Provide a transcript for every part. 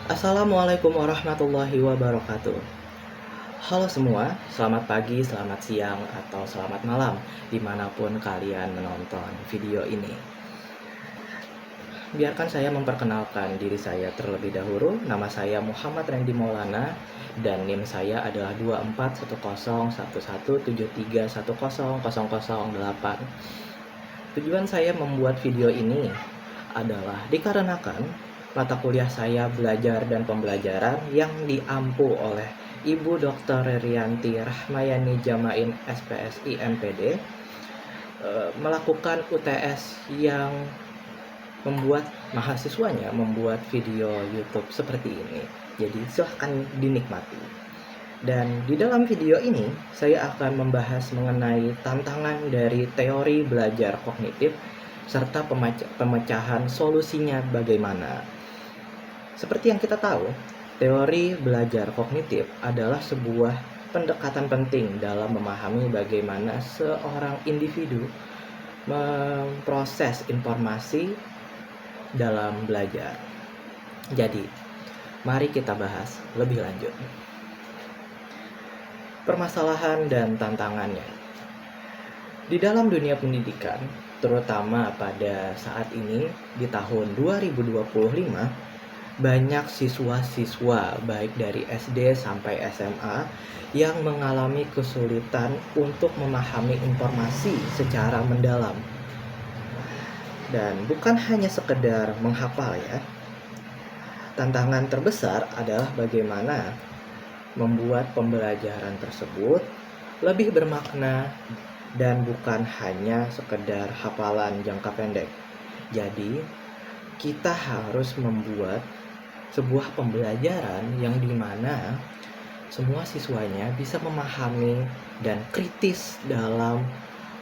Assalamualaikum warahmatullahi wabarakatuh. Halo semua, selamat pagi, selamat siang, atau selamat malam dimanapun kalian menonton video ini. Biarkan saya memperkenalkan diri saya terlebih dahulu. Nama saya Muhammad Randy Maulana dan NIM saya adalah 24101173100008. Tujuan saya membuat video ini adalah dikarenakan mata kuliah saya belajar dan pembelajaran yang diampu oleh Ibu Dr. Rianti Rahmayani Jamain SPSI MPD melakukan UTS yang membuat mahasiswanya membuat video YouTube seperti ini. Jadi silahkan dinikmati. Dan di dalam video ini saya akan membahas mengenai tantangan dari teori belajar kognitif serta pemecahan solusinya bagaimana. Seperti yang kita tahu, teori belajar kognitif adalah sebuah pendekatan penting dalam memahami bagaimana seorang individu memproses informasi dalam belajar. Jadi, mari kita bahas lebih lanjut. Permasalahan dan tantangannya. Di dalam dunia pendidikan, terutama pada saat ini di tahun 2025, banyak siswa-siswa baik dari SD sampai SMA yang mengalami kesulitan untuk memahami informasi secara mendalam. Dan bukan hanya sekedar menghafal ya. Tantangan terbesar adalah bagaimana membuat pembelajaran tersebut lebih bermakna dan bukan hanya sekedar hafalan jangka pendek. Jadi, kita harus membuat sebuah pembelajaran yang dimana semua siswanya bisa memahami dan kritis dalam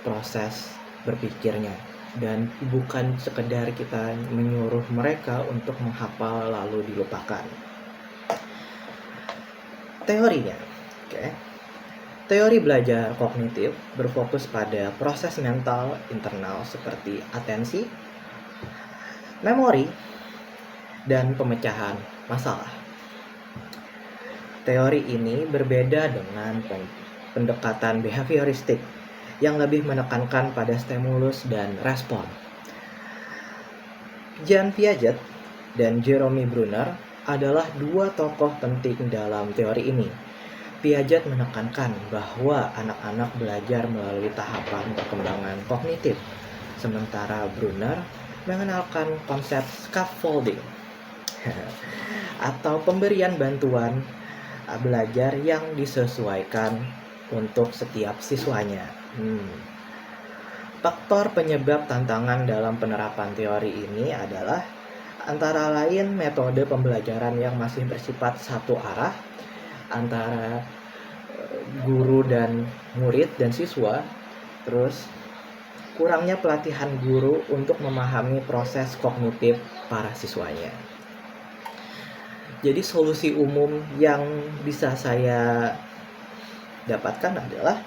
proses berpikirnya. Dan bukan sekedar kita menyuruh mereka untuk menghafal lalu dilupakan. Teorinya, oke. Teori belajar kognitif berfokus pada proses mental internal seperti atensi, memori, dan pemecahan masalah. Teori ini berbeda dengan pendekatan behavioristik yang lebih menekankan pada stimulus dan respon. Jean Piaget dan Jerome Bruner adalah dua tokoh penting dalam teori ini. Piaget menekankan bahwa anak-anak belajar melalui tahapan perkembangan kognitif, sementara Bruner mengenalkan konsep scaffolding atau pemberian bantuan belajar yang disesuaikan untuk setiap siswanya. Faktor penyebab tantangan dalam penerapan teori ini adalah antara lain metode pembelajaran yang masih bersifat satu arah antara guru dan murid dan siswa, terus kurangnya pelatihan guru untuk memahami proses kognitif para siswanya. Jadi solusi umum yang bisa saya dapatkan adalah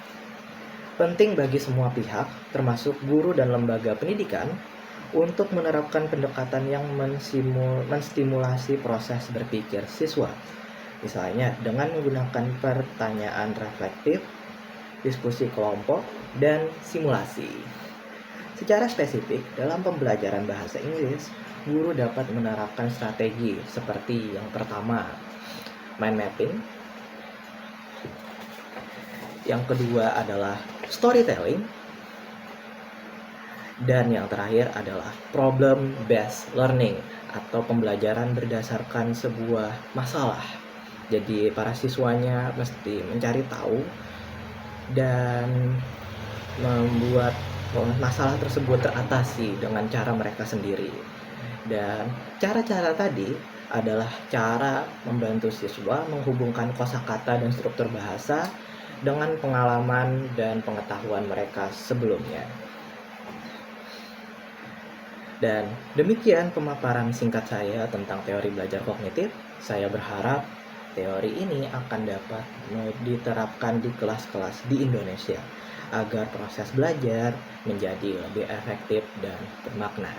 penting bagi semua pihak, termasuk guru dan lembaga pendidikan, untuk menerapkan pendekatan yang menstimulasi proses berpikir siswa. Misalnya dengan menggunakan pertanyaan reflektif, diskusi kelompok, dan simulasi. Secara spesifik, dalam pembelajaran bahasa Inggris, guru dapat menerapkan strategi seperti yang pertama, mind mapping. Yang kedua adalah storytelling. Dan yang terakhir adalah problem based learning atau pembelajaran berdasarkan sebuah masalah. Jadi para siswanya mesti mencari tahu dan membuat masalah tersebut teratasi dengan cara mereka sendiri. Dan cara-cara tadi adalah cara membantu siswa menghubungkan kosakata dan struktur bahasa dengan pengalaman dan pengetahuan mereka sebelumnya. Dan demikian pemaparan singkat saya tentang teori belajar kognitif. Saya berharap teori ini akan dapat diterapkan di kelas-kelas di Indonesia agar proses belajar menjadi lebih efektif dan bermakna.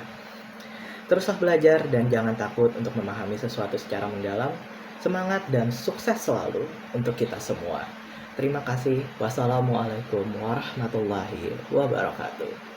Teruslah belajar dan jangan takut untuk memahami sesuatu secara mendalam. Semangat dan sukses selalu untuk kita semua. Terima kasih. Wassalamualaikum warahmatullahi wabarakatuh.